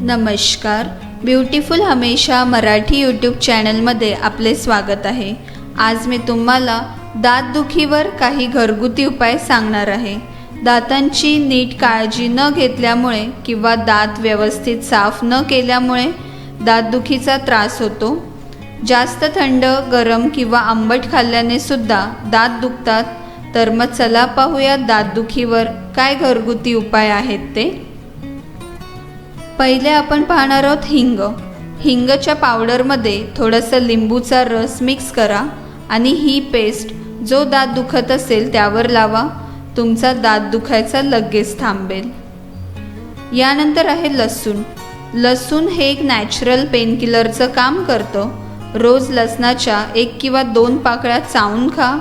नमस्कार, ब्युटिफुल हमेशा मराठी यूट्यूब चॅनलमध्ये आपले स्वागत आहे। आज मी तुम्हाला दातदुखीवर काही घरगुती उपाय सांगणार आहे। दातांची नीट काळजी न घेतल्यामुळे किंवा दात व्यवस्थित साफ न केल्यामुळे दातदुखीचा त्रास होतो। जास्त थंड, गरम किंवा आंबट खाल्ल्याने सुद्धा दात दुखतात। तर मग चला पाहूया दातदुखीवर काय घरगुती उपाय आहेत ते। पहिले आपण पाहणार आहोत हिंगच्या पावडरमध्ये थोडंसं लिंबूचा रस मिक्स करा आणि ही पेस्ट जो दात दुखत असेल त्यावर लावा। तुमचा दात दुखायचा लगेच थांबेल। यानंतर आहे लसूण हे एक नॅचरल पेनकिलरचं काम करतं। रोज लसणाच्या 1 किंवा 2 पाकळ्या चावून खा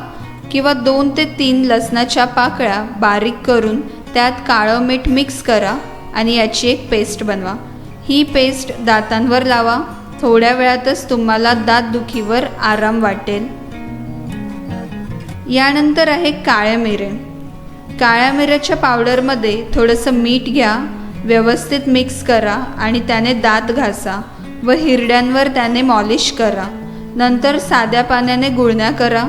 किंवा 2 ते 3 लसणाच्या पाकळ्या बारीक करून त्यात काळं मीठ मिक्स करा आणि याची एक पेस्ट बनवा। ही पेस्ट दातांवर लावा। थोड्या वेळातच तुम्हाला दातदुखीवर आराम वाटेल। यानंतर आहे काळ्या मिऱ्याच्या पावडरमध्ये थोडंसं मीठ घ्या, व्यवस्थित मिक्स करा आणि त्याने दात घासा व हिरड्यांवर त्याने मॉलिश करा। नंतर साध्या पाण्याने गुळण्या करा।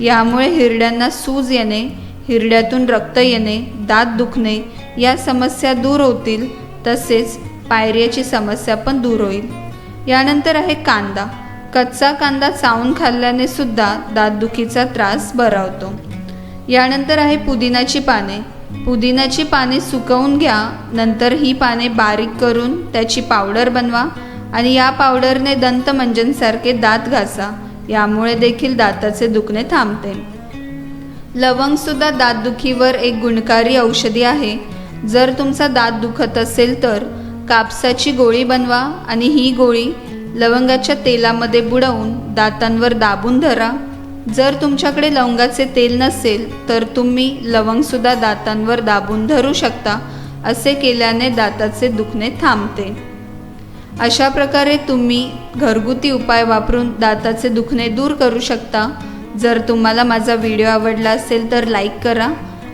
यामुळे हिरड्यांना सूज येणे, हिरड्यातून रक्त येणे, दात दुखणे या समस्या दूर होतील। तसेच पायरियाची समस्या पण दूर होईल। यानंतर आहे कच्चा कांदा चावून खाल्ल्याने सुद्धा दातदुखीचा त्रास बरा होतो। यानंतर आहे पुदिनाची पाने सुकवून घ्या। नंतर ही पाने बारीक करून त्याची पावडर बनवा आणि या पावडरने दंतमंजनसारखे दात घासा। यामुळे देखील दाताचे दुखणे थांबते। लवंग सुद्धा दातदुखीवर एक गुणकारी औषधी आहे। जर तुमचा दात दुखत असेल तर कापसाची गोळी बनवा आणि ही गोळी लवंगाच्या तेलामध्ये बुडवून दातांवर दाबून धरा। जर तुमच्याकडे लवंगाचे तेल नसेल तर तुम्ही लवंग सुद्धा दातांवर दाबून धरू शकता। असे केल्याने दाताचे दुखणे थांबते। अशा प्रकारे तुम्ही घरगुती उपाय वापरून दाताचे दुखणे दूर करू शकता। जर तुम्हाला माझा व्हिडिओ आवडला असेल तर लाईक करा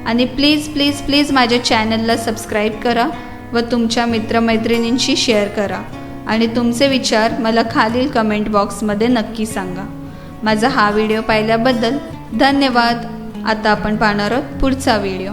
आणि प्लीज माझ्या चॅनलला सबस्क्राईब करा व तुमच्या मित्रमैत्रिणींशी शेअर करा आणि तुमचे विचार मला खालील कमेंट बॉक्समध्ये नक्की सांगा। माझा हा व्हिडिओ पाहिल्याबद्दल धन्यवाद। आता आपण पाहणार आहोत पुढचा व्हिडिओ।